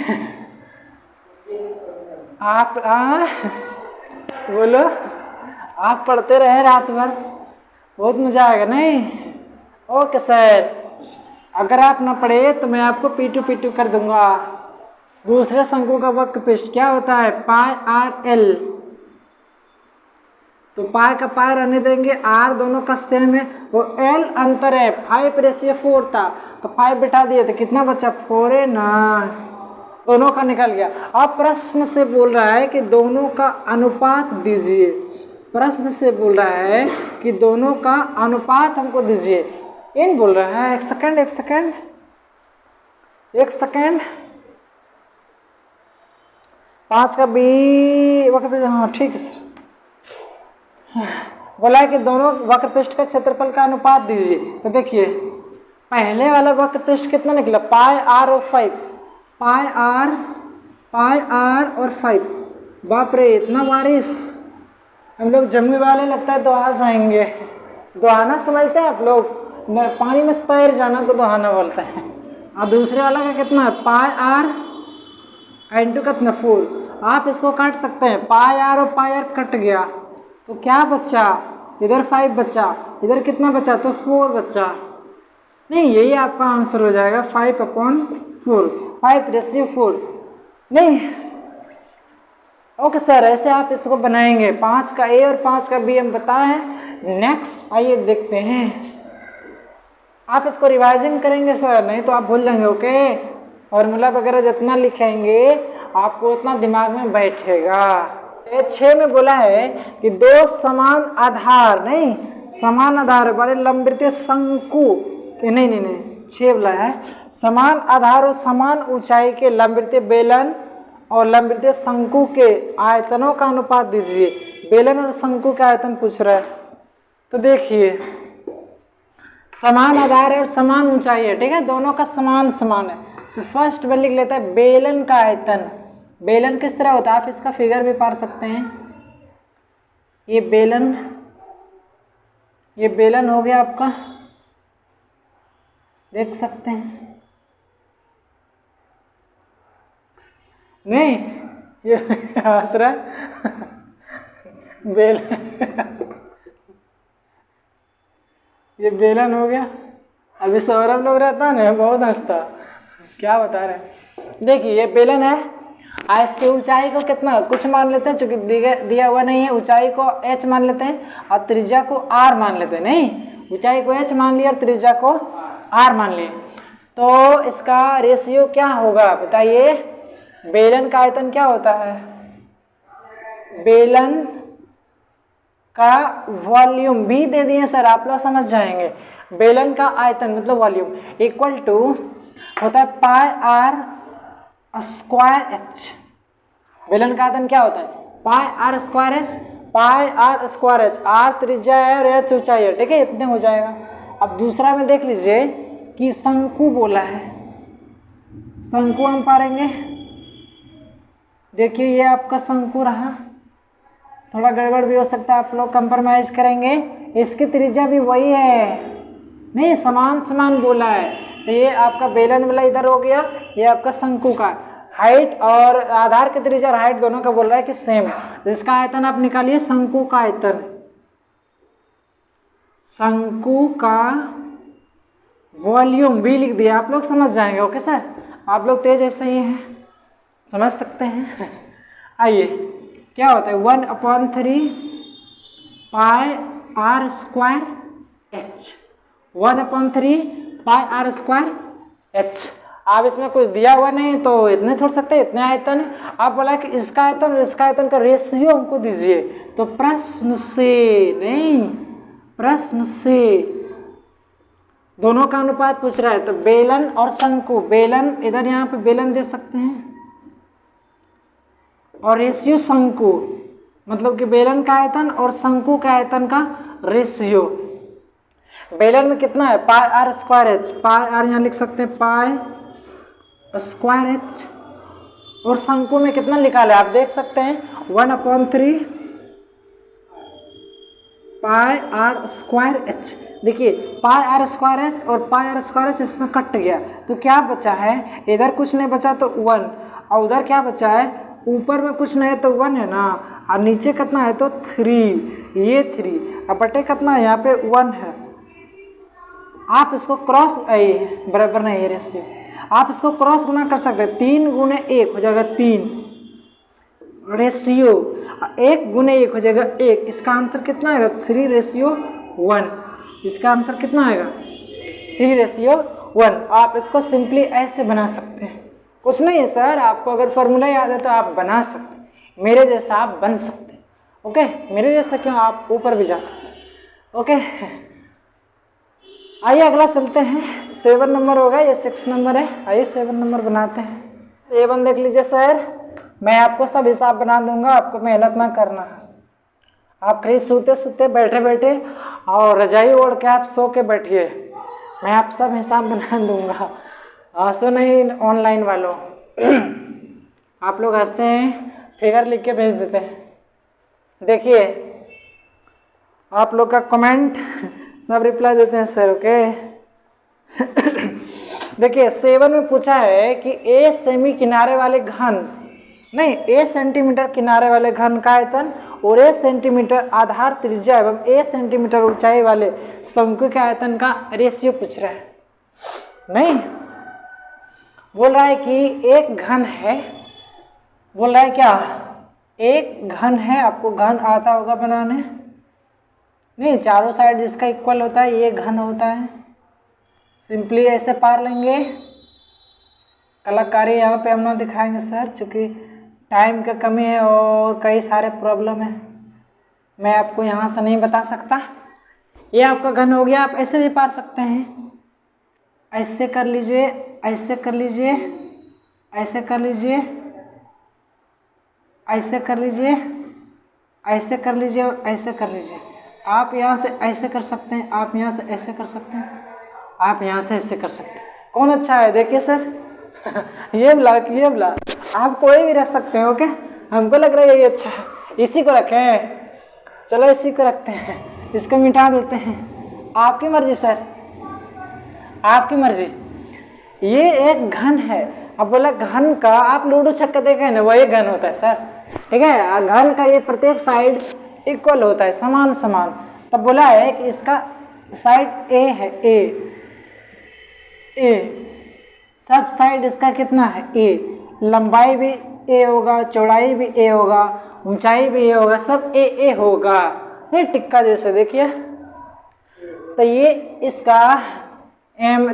आप बोलो, आप पढ़ते रहे रात भर, बहुत मजा आएगा। नहीं ओके सर, अगर आप ना पढ़े तो मैं आपको P2 कर दूंगा। दूसरे शंकु का वक्र पृष्ठ क्या होता है? Pi R L. तो पाई का पाई रहने देंगे, आर दोनों का सेम है, वो एल अंतर है, 5:4 था, तो 5 बिठा दिए तो कितना बचा? 4 है ना, दोनों का निकल गया। अब प्रश्न से बोल रहा है कि दोनों का अनुपात दीजिए। प्रश्न से बोल रहा है कि दोनों का अनुपात हमको दीजिए। इन बोल रहा है, एक सेकंड 5 का बी वक्र, हाँ ठीक है सर। बोला है कि दोनों वक्र पृष्ठ का क्षेत्रफल का अनुपात दीजिए। तो देखिए पहले वाला वक्र पृष्ठ कितना निकला? पाई आर और 5, पाई आर और 5। बाप रे, इतना बारिश! हम लोग जम्मू वाले लगता है दोहा जाएंगे। दोहाना समझते हैं आप लोग? पानी में तैर जाना को दोहाना बोलते हैं। और दूसरे वाला का कितना है? पाई आर इंटू कितना? 4। आप इसको काट सकते हैं, पाई आर और पाई आर कट गया तो क्या बचा? इधर 5 बचा, इधर कितना बचा? तो 4 बचा। नहीं, यही आपका आंसर हो जाएगा, 5/4, 5:4। नहीं ओके सर, ऐसे आप इसको बनाएंगे। 5 का ए और 5 का बी हम बताए हैं। नेक्स्ट आइए देखते हैं, आप इसको रिवाइजिंग करेंगे सर, नहीं तो आप भूल जाएंगे। ओके, फॉर्मूला वगैरह जितना लिखेंगे आपको उतना दिमाग में बैठेगा। 6 में बोला है कि दो समान आधार, नहीं समान आधार वाले लंबवृत्तीय शंकु के, नहीं 6 बोला है, समान आधार और समान ऊंचाई के लंबवृत्तीय बेलन और लंबवृत्तीय शंकु के आयतनों का अनुपात दीजिए। बेलन और शंकु का आयतन पूछ रहा है। तो देखिए समान आधार है और समान ऊंचाई है, ठीक है, दोनों का समान है। तो फर्स्ट में लिख लेता है बेलन का आयतन। बेलन किस तरह होता है? आप इसका फिगर भी पा सकते हैं। ये बेलन हो गया आपका, देख सकते हैं। नहीं ये हंस रहा ये बेलन हो गया। अभी सौरभ लोग रहता ना, बहुत हंसता, क्या बता रहे हैं। देखिए ये बेलन है, इसकी ऊंचाई को कितना कुछ मान लेते हैं, चूंकि दिया हुआ नहीं है। ऊंचाई को h मान लेते हैं और त्रिज्या को r मान लेते हैं। नहीं, ऊंचाई को h मान लिया और त्रिज्या को r मान लिए, तो इसका रेशियो क्या होगा बताइए? बेलन का आयतन क्या होता है? बेलन का वॉल्यूम भी दे दिए सर, आप लोग समझ जाएंगे। बेलन का आयतन मतलब वॉल्यूम इक्वल टू होता है पाई आर स्क्वायर एच। बेलन का आयतन क्या होता है? Pi are square h, pi are square h. R त्रिज्या है और एच ऊंचाई है, ठीक है, इतने हो जाएगा। अब दूसरा में देख लीजिए कि शंकु बोला है, शंकु हम पारेंगे। देखिए ये आपका शंकु रहा, थोड़ा गड़बड़ भी हो सकता है, आप लोग कंप्रोमाइज करेंगे। इसकी त्रिज्या भी वही है, नहीं समान बोला है, तो ये आपका बेलन वाला इधर हो गया, ये आपका शंकु का हाइट और आधार की त्रिज्या और हाइट दोनों का बोल रहा है कि सेम है। जिसका आयतन आप निकालिए, शंकु का आयतन, शंकु का वॉल्यूम V लिख दिया, आप लोग समझ जाएंगे। ओके सर, आप लोग तेज ऐसे ही हैं, समझ सकते हैं। आइए, क्या होता है 1/3 pi are square H, 1/3 pi are square h. आप इसमें कुछ दिया हुआ नहीं तो इतने छोड़ सकते, इतने आयतन। आप बोला कि इसका आयतन और इसका आयतन का रेशियो हमको दीजिए, तो प्रश्न से नहीं, प्रश्न से दोनों का अनुपात पूछ रहा है। तो बेलन और शंकु, बेलन इधर यहाँ पे बेलन दे सकते हैं और रेशियो शंकु, मतलब कि बेलन का आयतन और शंकु का आयतन का रेशियो। बेलन में कितना है pi are square h, pi r यहाँ लिख सकते हैं पाई स्क्वायर एच, और शंकु में कितना निकाले आप देख सकते हैं 1/3 पाई आर स्क्वायर एच। देखिए पाई आर स्क्वायर एच और पाई आर स्क्वायर एच इसमें कट गया, तो क्या बचा है, इधर कुछ नहीं बचा तो 1, और उधर क्या बचा है, ऊपर में कुछ नहीं है तो 1 है ना, और नीचे कितना है तो 3, ये 3, अब बटे कितना है यहाँ पे 1 है। आप इसको क्रॉस बराबर नहीं है रेशियो, आप इसको क्रॉस गुना कर सकते हैं, 3 गुणे 1 हो जाएगा 3, रेशियो 1 गुणे 1 हो जाएगा 1, इसका आंसर कितना आएगा 3:1। इसका आंसर कितना आएगा 3:1। आप इसको सिंपली ऐसे बना सकते हैं, कुछ नहीं है सर, आपको अगर फॉर्मूला याद है तो आप बना सकते हैं, मेरे जैसा आप बन सकते हैं। ओके, मेरे जैसा क्यों, आप ऊपर भी जा सकते हैं। ओके, आइए अगला चलते हैं, 7 नंबर होगा, ये 6 नंबर है। आइए 7 नंबर बनाते हैं। 7 देख लीजिए सर, मैं आपको सब हिसाब बना दूंगा, आपको मेहनत ना करना है। आप कहीं सोते सोते बैठे बैठे और रजाई ओढ़ के आप सो के बैठिए, मैं आप सब हिसाब बना दूंगा। हंसो नहीं ऑनलाइन वालों, आप लोग हंसते हैं, फिगर लिख के भेज देते हैं। देखिए आप लोग का कमेंट सब रिप्लाई देते हैं सर। ओके देखिए 7 में पूछा है कि ए सेमी किनारे वाले घन, नहीं ए सेंटीमीटर किनारे वाले घन का आयतन और ए सेंटीमीटर आधार त्रिज्या एवं ए सेंटीमीटर ऊंचाई वाले शंकु के आयतन का रेशियो पूछ रहा है। नहीं, बोल रहा है कि एक घन है, बोल रहा है क्या, एक घन है, आपको घन आता होगा बनाने, नहीं चारों साइड जिसका इक्वल होता है ये घन होता है। सिंपली ऐसे पार लेंगे, कलाकारी यहाँ पे हम ना दिखाएंगे सर, चूँकि टाइम का कमी है और कई सारे प्रॉब्लम है, मैं आपको यहाँ से नहीं बता सकता। ये आपका घन हो गया, आप ऐसे भी पार सकते हैं, ऐसे कर लीजिए, ऐसे कर लीजिए, ऐसे कर लीजिए, ऐसे कर लीजिए, ऐसे कर लीजिए और ऐसे कर लीजिए। आप यहाँ से ऐसे कर सकते हैं, आप यहाँ से ऐसे कर सकते हैं, आप यहाँ से ऐसे कर सकते हैं। कौन अच्छा है देखिए सर ये ब्लॉक, ये ब्लॉक, आप कोई भी रख सकते हैं। ओके, हमको लग रहा है ये अच्छा है, इसी को रखें, चलो इसी को रखते हैं, इसको मिटा देते हैं, आपकी मर्जी सर, आपकी मर्जी। ये एक घन है, अब बोला घन का, आप लूडो छक्का देखे ना, वही घन होता है सर, ठीक है। घन का ये प्रत्येक साइड इक्वल होता है, समान समान, तब बोला है कि इसका साइड ए है, ए सब साइड इसका कितना है ए, लंबाई भी ए होगा, चौड़ाई भी ए होगा, ऊंचाई भी ए होगा, सब ए होगा, ये टिक्का जैसे देखिए। तो ये इसका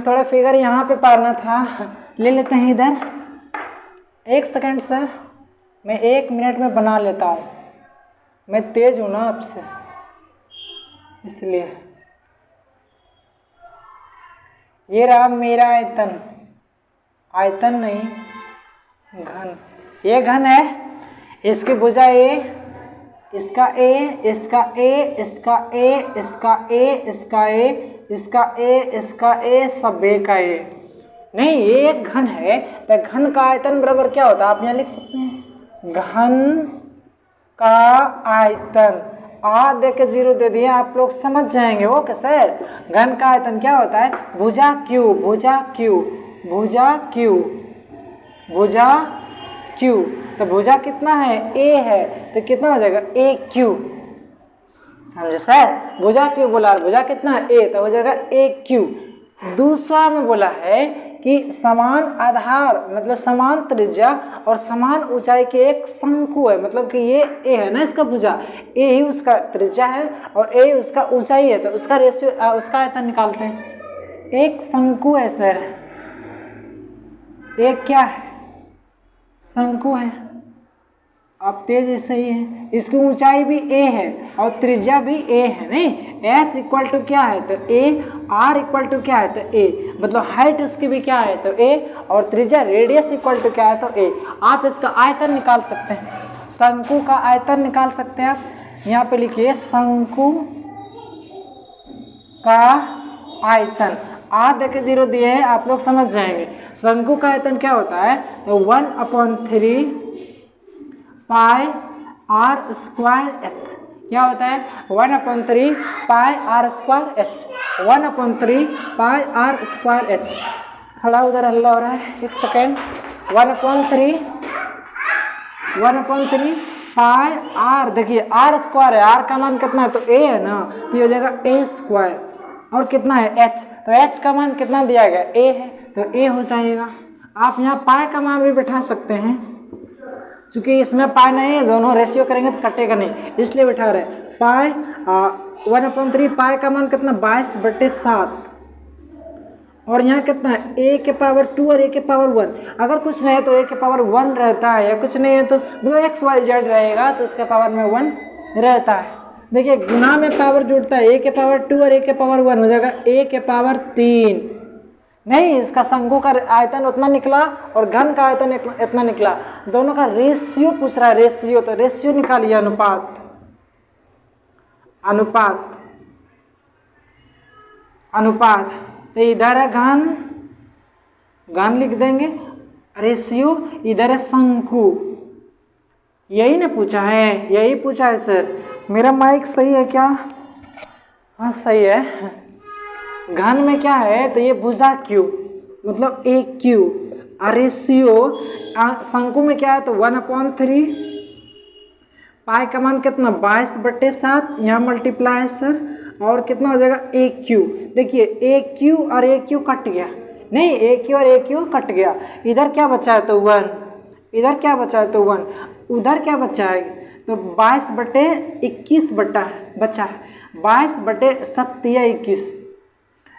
थोड़ा फिगर यहाँ पे पारना था, ले लेते हैं इधर, 1 सेकंड सर, मैं 1 मिनट में बना लेता हूँ, मैं तेज हूँ ना आपसे इसलिए। ये रहा मेरा आयतन, आयतन नहीं घन, ये घन है, इसकी भुजा ए, इसका ए, इसका ए, इसका ए, इसका ए, इसका ए, इसका ए, इसका ए, सब ए का ए। नहीं, ये एक घन है, तो घन का आयतन बराबर क्या होता है, आप यहाँ लिख सकते हैं, घन का आयतन, आ दे के 0 दे दिए, आप लोग समझ जाएंगे। ओके सर, घन का आयतन क्या होता है, भुजा क्यू, भुजा क्यू, भुजा क्यू, भुजा क्यू, तो भुजा कितना है ए है, तो कितना हो जाएगा ए क्यू। समझे सर? भुजा क्यू बोला, भुजा कितना है ए, तो हो जाएगा ए क्यू। दूसरा में बोला है कि समान आधार मतलब समान त्रिज्या और समान ऊंचाई के एक शंकु है, मतलब कि ये ए है ना इसका भुजा, ए ही उसका त्रिज्या है और ए उसका ऊंचाई है, तो उसका रेशियो उसका आयतन निकालते हैं। एक शंकु है सर, एक क्या है? शंकु है। अब पेज ऐसे ही है, इसकी ऊंचाई भी ए है और त्रिज्या भी ए है, नहीं एच इक्वल टू क्या है तो ए, आर इक्वल टू क्या है तो ए, मतलब हाइट इसकी भी क्या है तो ए और त्रिज्या रेडियस इक्वल टू क्या है तो ए। आप इसका आयतन निकाल सकते हैं, शंकु का आयतन निकाल सकते हैं। आप यहाँ पे लिखिए शंकु का आयतन, आर देके 0 दिए हैं, आप लोग समझ जाएंगे। शंकु का आयतन क्या होता है तो 1/3 पाई आर स्क्वायर एच। क्या होता है 1/3 pi are square H, 1/3 pi are square h. थोड़ा उधर हल्ला हो रहा है, एक सेकेंड। 1/3 पाई आर, देखिए आर स्क्वायर है, आर का मान कितना है तो ए है ना, तो ये हो जाएगा ए स्क्वायर और कितना है एच, तो एच का मान कितना दिया गया ए है तो ए हो जाएगा। आप यहाँ पाई का मान भी बैठा सकते हैं, क्योंकि इसमें पाई नहीं है, दोनों रेशियो करेंगे तो कटेगा नहीं, इसलिए बैठा रहे। पाई 1/3 पाई का मान कितना 22/7 और यहाँ कितना है ए के पावर 2 और ए के पावर 1। अगर कुछ नहीं है तो ए के पावर 1 रहता है, या कुछ नहीं है तो एक्स वाई जेड रहेगा तो इसके पावर में 1 रहता है। देखिए गुना में पावर जुड़ता है, ए के पावर 2 और ए के पावर 1 हो जाएगा ए के पावर 3। नहीं, इसका शंकु का आयतन उतना निकला और घन का आयतन इतना निकला, दोनों का रेशियो पूछ रहा है, रेशियो, तो रेशियो निकालिए, अनुपात, अनुपात, अनुपात, तो इधर है घन, घन लिख देंगे, रेशियो इधर है शंकु। यही ना पूछा है, यही पूछा है सर। मेरा माइक सही है क्या? हाँ सही है। घन में क्या है तो ये भुजा क्यू मतलब ए क्यू, और रेशियो शंकु में क्या है तो 1/3 पाई का मान कितना 22/7, यहाँ मल्टीप्लाई है सर, और कितना हो जाएगा ए क्यू। देखिए ए क्यू और ए क्यू कट गया, नहीं ए क्यू और ए क्यू कट गया, इधर क्या बचा है तो 1, इधर क्या बचा है तो 1, उधर क्या बचा है तो 22/21 बचा है, 22/7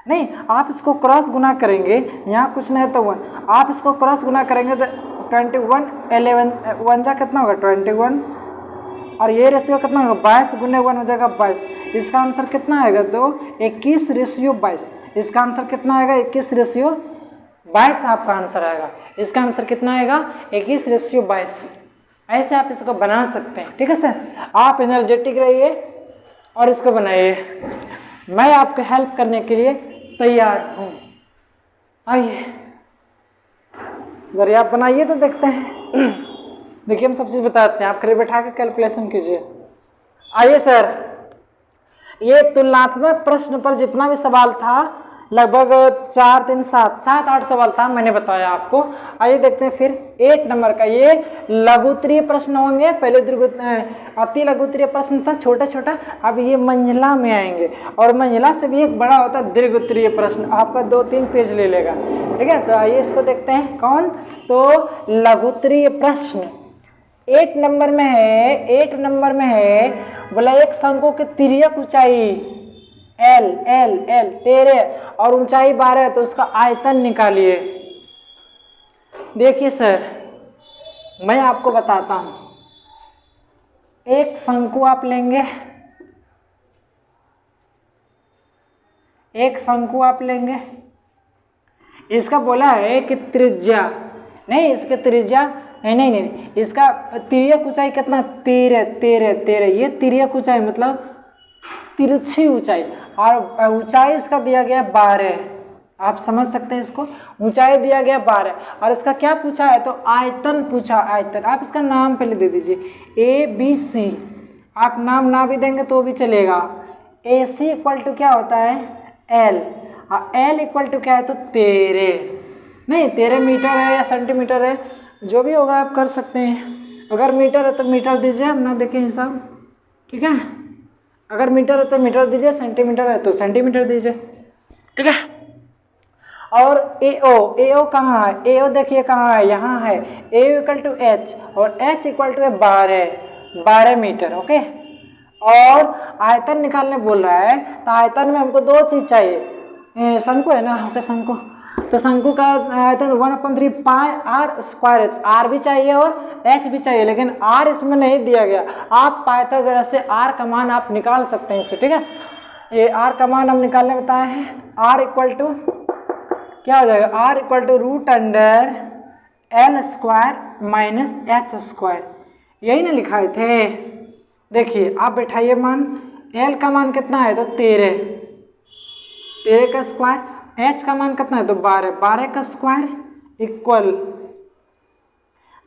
नहीं, आप इसको क्रॉस गुना करेंगे, यहाँ कुछ नहीं तो 1, आप इसको क्रॉस गुना करेंगे तो 21 11 1 जा कितना होगा 21, और ये रेशियो कितना होगा 22 गुने 1 हो जाएगा 22। इसका आंसर कितना आएगा तो 21/22। इसका आंसर कितना आएगा 21/22 आपका आंसर आएगा। इसका आंसर कितना आएगा 21/22। ऐसे आप इसको बना सकते हैं, ठीक है सर। आप एनर्जेटिक रहिए और इसको बनाइए, मैं आपको हेल्प करने के लिए तैयार हूँ। आइए जरा आप बनाइए तो देखते हैं। देखिए हम सब चीज़ बताते हैं, आप खड़े बैठा के कैलकुलेशन कीजिए। आइए सर, ये तुलनात्मक प्रश्न पर जितना भी सवाल था लगभग 4 3 7 8 सवाल था, मैंने बताया आपको। आइए देखते हैं फिर 8 नंबर का, ये लघुत्तरीय प्रश्न होंगे। पहले अति लघुत्तरीय प्रश्न था छोटा छोटा, अब ये मंझला में आएंगे, और मंझला से भी एक बड़ा होता है दीर्घोत्तरीय प्रश्न, आपका 2-3 पेज ले लेगा, ठीक है। तो आइए इसको देखते हैं, कौन तो लघुत्तरीय प्रश्न 8 नंबर में है। 8 नंबर में है बोला एक शंकु की तिर्यक ऊंचाई L 13 और ऊंचाई 12 है, तो उसका आयतन निकालिए। देखिए सर, मैं आपको बताता हूं, एक शंकु आप लेंगे, एक शंकु आप लेंगे, इसका बोला है कि त्रिज्या नहीं, इसके त्रिज्या नहीं, इसका तिर्यक ऊंचाई कितना 13, ये तिर्यक ऊंचाई मतलब तिरछी ऊंचाई, और ऊंचाई इसका दिया गया 12। आप समझ सकते हैं इसको, ऊंचाई दिया गया 12, और इसका क्या पूछा है तो आयतन पूछा, आयतन। आप इसका नाम पहले दे दीजिए ABC, आप नाम ना भी देंगे तो भी चलेगा। AC इक्वल टू क्या होता है L, और L इक्वल टू क्या है तो 13, नहीं 13 मीटर है या सेंटीमीटर है, जो भी होगा आप कर सकते हैं। अगर मीटर है तो मीटर दीजिए, हम ना देखें हिसाब, ठीक है। अगर मीटर है तो मीटर दीजिए, सेंटीमीटर है तो सेंटीमीटर दीजिए, ठीक है। और AO कहाँ है? AO देखिए कहाँ है, यहाँ है। AO इक्वल टू H और H equal to 12 metre, okay. और आयतन निकालने बोल रहा है, तो आयतन में हमको दो चीज चाहिए, शंकु है ना, ओके शंकु। तो शंकु का आयतन 1/3 pi are square h, are भी चाहिए और एच भी चाहिए, लेकिन आर इसमें नहीं दिया गया। आप पाइथागोरस से आर का मान आप निकाल सकते हैं इससे, ठीक है। ये आर का मान हम निकालने बताए हैं। आर इक्वल टू क्या हो जाएगा? R equal to √L² minus H square, यही ना लिखाए थे। देखिए आप बैठाइए मान, L का मान कितना है तो 13 का स्क्वायर, H का मान कितना है तो 12 का स्क्वायर इक्वल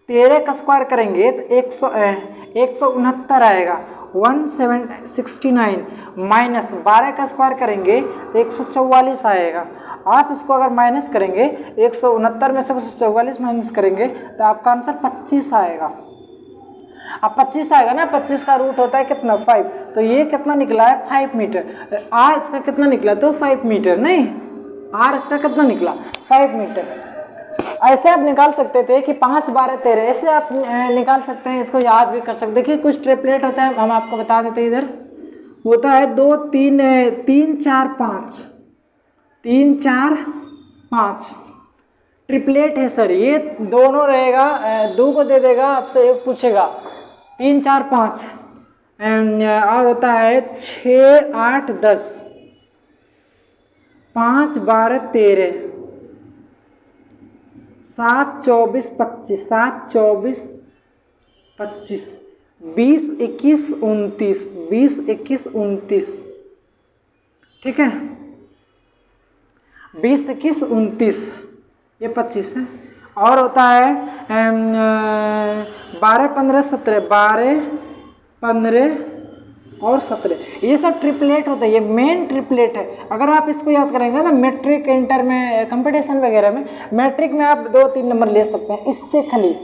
13 का स्क्वायर करेंगे तो 169 आएगा, 169 माइनस 12 का स्क्वायर करेंगे तो 144 आएगा। आप इसको अगर माइनस करेंगे 169 में से 144 माइनस करेंगे तो आपका आंसर 25 आएगा। अब 25 आएगा ना, 25 का रूट होता है कितना 5, तो ये कितना निकला है 5 मीटर। आर इसका कितना निकला तो 5 मीटर, नहीं आर इसका कितना निकला 5 मीटर। ऐसे आप निकाल सकते थे कि 5 12 13, ऐसे आप निकाल सकते हैं, इसको याद भी कर सकते। देखिए कुछ ट्रिपलेट होता है, हम आपको बता देते हैं। इधर होता है 2 3 3 4 5, 3 4 5 ट्रिपलेट है सर। ये दोनों रहेगा, 2 को दे देगा, आपसे एक पूछेगा 3 4 5 और होता है 6 8 10, 5 12 13, 7 24 25, 7 24 25, 20 21 29, 20 21 29, ठीक है। 20 21 29 ये 25 है। और होता है 12 15 17, 12 15 और 17, ये सब ट्रिपलेट होता है, ये मेन ट्रिपलेट है। अगर आप इसको याद करेंगे ना मैट्रिक इंटर में कंपटीशन वगैरह में, मैट्रिक में आप 2-3 नंबर ले सकते हैं इससे खाली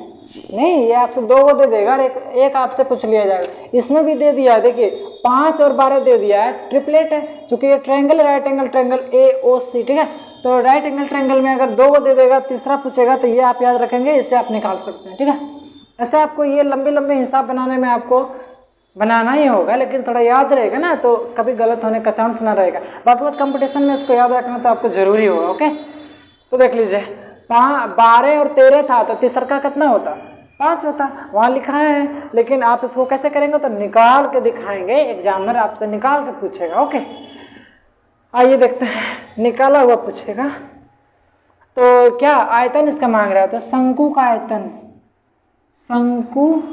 नहीं। ये आपसे 2 को दे देगा और एक आपसे पूछ लिया जाएगा। इसमें भी दे दिया है, देखिए 5 और 12 दे दिया है, ट्रिपलेट है। चूंकि ये triangle right angle triangle AOC, ठीक है। तो राइट एंगल ट्रायंगल में अगर 2 को दे देगा, तीसरा पूछेगा तो ये आप याद रखेंगे, इससे आप निकाल सकते हैं, ठीक है। ऐसे आपको ये लंबे लंबे हिसाब बनाने में आपको बनाना ही होगा, लेकिन थोड़ा याद रहेगा ना तो कभी गलत होने का चांस ना रहेगा। बाकी बात कंपटीशन में इसको याद रखना तो आपको जरूरी होगा, ओके। तो देख लीजिए 12 और 13 था तो तीसरा का कितना होता 5 होता, वहाँ लिखा है। लेकिन आप इसको कैसे करेंगे तो निकाल के दिखाएंगे, एग्जामिनर आपसे निकाल के पूछेगा, ओके। आइए देखते हैं, निकाला हुआ पूछेगा। तो क्या आयतन इसका मांग रहा है, तो शंकु का आयतन, शंकु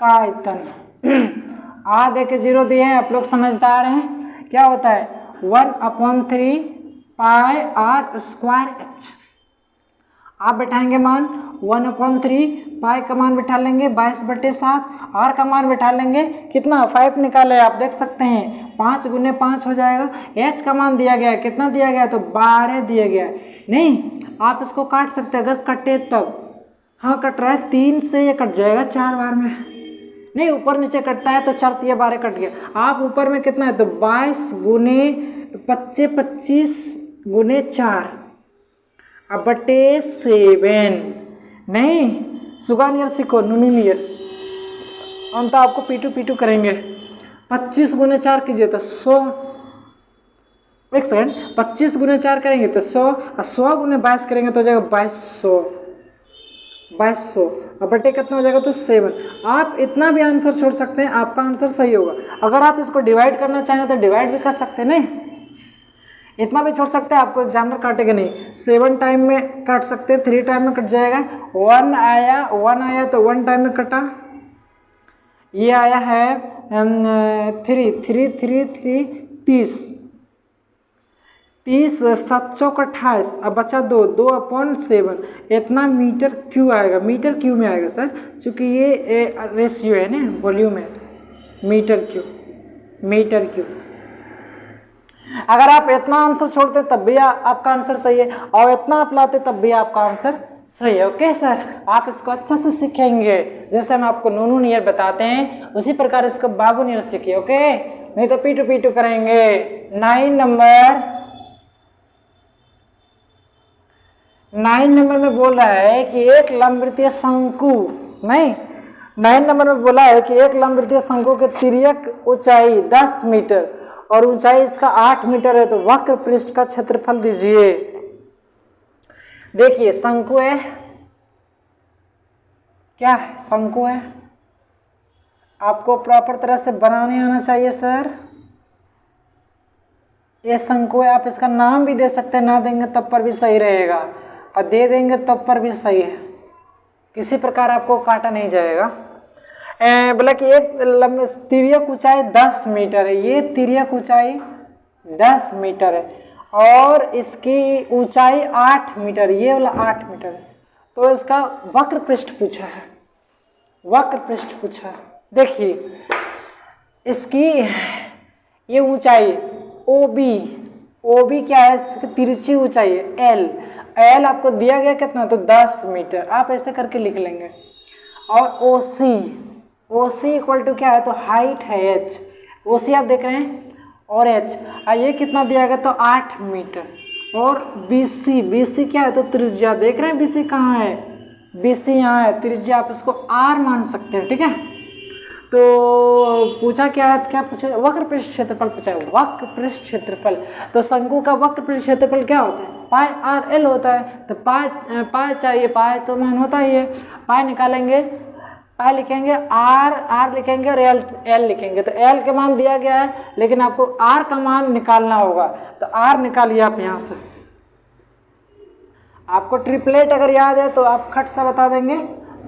का आयतन आ दे के 0 दिए हैं, आप लोग समझदार हैं। क्या होता है 1/3 पाई आर स्क्वायर एच। आप बैठाएंगे मान 1/3 पाई का मान बैठा लेंगे 22/7, आर का मान बैठा लेंगे कितना 5 निकाले, आप देख सकते हैं 5 × 5 हो जाएगा। एच का मान दिया गया है, कितना दिया गया तो 12 दिया गया है। नहीं आप इसको काट सकते हैं, अगर कटे तब। हाँ कट रहा है, 3 से ये कट जाएगा 4 बार में, नहीं ऊपर नीचे कटता है तो 4 3 12 कट गया। आप ऊपर में कितना है तो 22 × 25 25 × 4 अब बटे 7। नहीं सुगानियर सीखो, नूनू नियर, हम तो आपको P2 करेंगे। 25 × 4 कीजिए तो 100, एक सेकंड, 25 × 4 करेंगे तो 100 और 100 × 22 करेंगे तो हो जाएगा 2200 और बटे कितना हो जाएगा तो 7। आप इतना भी आंसर छोड़ सकते हैं, आपका आंसर सही होगा। अगर आप इसको डिवाइड करना चाहें तो डिवाइड भी कर सकते हैं, नहीं इतना भी छोड़ सकते हैं, आपको एग्जामिनर काटेगा नहीं। 7 टाइम में काट सकते हैं, 3 टाइम में कट जाएगा। 1 आया तो 1 टाइम में कटा, ये आया है 3 3 3 3 30 30 7 चौक 28, अब बचा 2/7, इतना मीटर क्यू आएगा, मीटर क्यू में आएगा सर, क्योंकि ये रेशियो है ना, वॉल्यूम है, मीटर क्यू। अगर आप इतना आंसर छोड़ते तब भी आपका आंसर सही है, और इतना आप लाते तब भी आपका आंसर सही है, ओके सर। आप इसको अच्छा से सीखेंगे, जैसे हम आपको नूनू नियर बताते हैं उसी प्रकार इसको बाबू नियर सीखिए, ओके। नहीं तो P2 करेंगे। 9 नंबर में बोल रहा है कि एक लंबवृत्तीय शंकु, नहीं 9 नंबर में बोला है कि एक लंबवृत्तीय शंकु के तिर्यक ऊंचाई 10 मीटर और ऊंचाई इसका 8 मीटर है, तो वक्र पृष्ठ का क्षेत्रफल दीजिए। देखिए शंकु है, क्या है, शंकु है। आपको प्रॉपर तरह से बनाने आना चाहिए सर। ये शंकु है, आप इसका नाम भी दे सकते हैं, ना देंगे तब पर भी सही रहेगा और दे देंगे तब पर भी सही है, किसी प्रकार आपको काटा नहीं जाएगा। बोला कि एक तिर्यक ऊंचाई 10 मीटर है, ये तिर्यक ऊंचाई 10 मीटर है और इसकी ऊंचाई 8 मीटर, ये वाला 8 मीटर है, तो इसका वक्र पृष्ठ पूछा है, वक्र पृष्ठ पूछा है। देखिए इसकी ये ऊंचाई OB क्या है, इसकी तिरछी ऊंचाई है L आपको दिया गया कितना, तो 10 मीटर, आप ऐसे करके लिख लेंगे। और OC इक्वल टू क्या है, तो हाइट है H, OC आप देख रहे हैं, और H ये कितना दिया गया, तो 8 मीटर। और BC क्या है, तो त्रिज्या देख रहे हैं, BC कहाँ है, BC यहाँ है, त्रिज्या आप इसको R मान सकते हैं, ठीक है। तो पूछा क्या पूछा, वक्र पृष्ठ क्षेत्रफल पूछा है, वक्र पृष्ठ क्षेत्रफल। तो शंकु का वक्र पृष्ठ क्षेत्रफल क्या होता है, पाई RL होता है, तो पाई चाहिए, पाई तो मान होता ही है, पाई निकालेंगे, पाई लिखेंगे, R लिखेंगे और L लिखेंगे, तो L का मान दिया गया है, लेकिन आपको R का मान निकालना होगा, तो R निकालिए आप यहाँ से। आपको ट्रिपलेट अगर याद है तो आप खट से बता देंगे,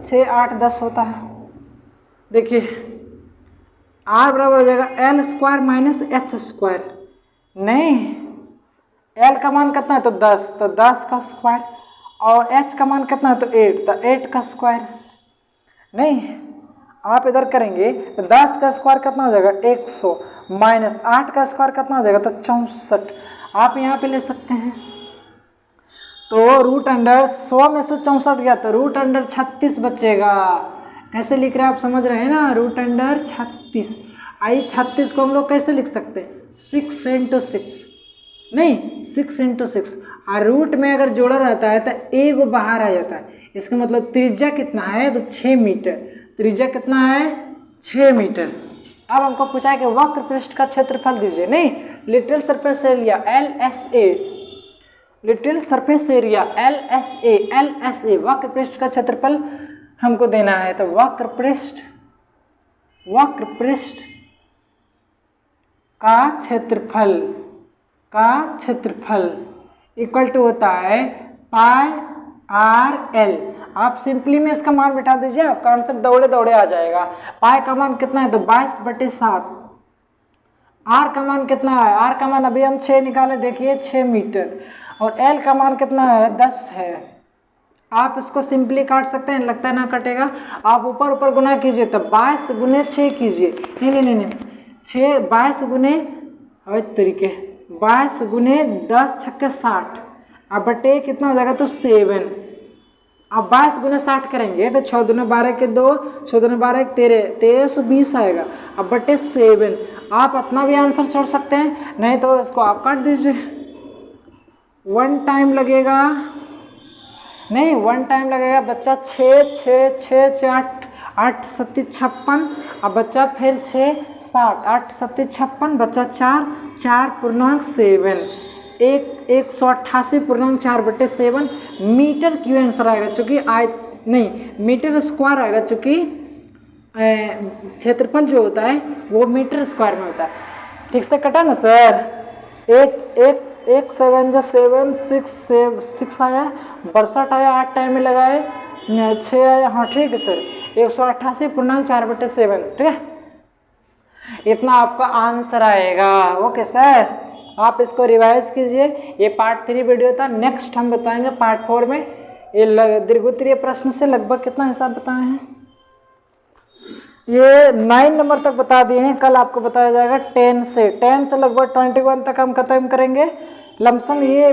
6 8 10 होता है। देखिए R बराबर हो जाएगा L² माइनस H², नहीं L का मान कितना है, तो 10, तो 10 का स्क्वायर, और H का मान कितना है, तो 8, तो 8 का स्क्वायर। नहीं आप इधर करेंगे तो 10 का स्क्वायर कितना हो जाएगा, 100, माइनस 8 का स्क्वायर कितना हो जाएगा, तो 64, आप यहाँ पे ले सकते हैं। तो रूट अंडर 100 में से 64 गया, तो रूट अंडर 36 बचेगा। कैसे लिख रहे हैं आप समझ रहे हैं ना, रूट अंडर 36। आइए 36 को हम लोग कैसे लिख सकते हैं, 6 × 6, नहीं 6 × 6, और रूट में अगर जोड़ा रहता है तो एक बाहर आ जाता है, इसका मतलब त्रिज्या कितना है, तो 6 मीटर, त्रिज्या कितना है, 6 मीटर। अब हमको पूछा है कि वक्र पृष्ठ का क्षेत्रफल दीजिए, नहीं little surface area LSA, little surface area LSA वक्र पृष्ठ का क्षेत्रफल हमको देना है। तो वक्र पृष्ठ का क्षेत्रफल इक्वल टू होता है पाई RL। आप सिंपली में इसका मान बिठा दीजिए, आपका आंसर दौड़े दौड़े आ जाएगा। पाई का मान कितना है, तो 22/7। R का मान कितना है, R का मान अभी हम 6 निकाले, देखिए 6 मीटर, और L का मान कितना है, 10 है। आप इसको सिंपली काट सकते हैं, लगता है ना कटेगा, आप ऊपर ऊपर गुना कीजिए, तो 22 × 6 कीजिए, नहीं 6 22 गुने 22 गुने 10 छक्के 60, अब बटे कितना हो जाएगा, तो 7। अब 22 गुने 60 करेंगे तो 6 दूने 12 के 2, 6 दूने 12 13, 1320 आएगा, अब बटे 7। आप अपना भी आंसर छोड़ सकते हैं, नहीं तो इसको आप काट दीजिए। 1 टाइम लगेगा, नहीं 1 टाइम लगेगा बच्चा, 6 6 6 6 8 7 56, अब बच्चा फिर 6 60, 8 7 56, बच्चा 4 4.7, 188.4/7 मीटर क्यों आंसर आएगा, चूँकि मीटर स्क्वायर आएगा, चूँकि क्षेत्रफल जो होता है वो मीटर स्क्वायर में होता है। ठीक से कटा ना सर, 1 7 जो 7 6 आया, 62 आया, 8 टाइम में लगाए, 6 आया, हाँ ठीक है सर, 188.4/7, ठीक है, इतना आपका आंसर आएगा। ओके सर, आप इसको रिवाइज कीजिए। ये पार्ट 3 वीडियो था, नेक्स्ट हम बताएंगे पार्ट 4 में ये दीर्घोत्तरीय प्रश्न से लगभग कितना हिसाब बताए हैं, ये 9 नंबर तक बता दिए हैं। कल आपको बताया जाएगा 10 से लगभग 21 तक हम खत्म करेंगे लमसम। ये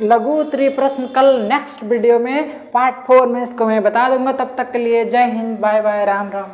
लघु उत्तरीय प्रश्न कल नेक्स्ट वीडियो में पार्ट 4 में इसको मैं बता दूंगा। तब तक के लिए जय हिंद, बाय बाय, राम राम।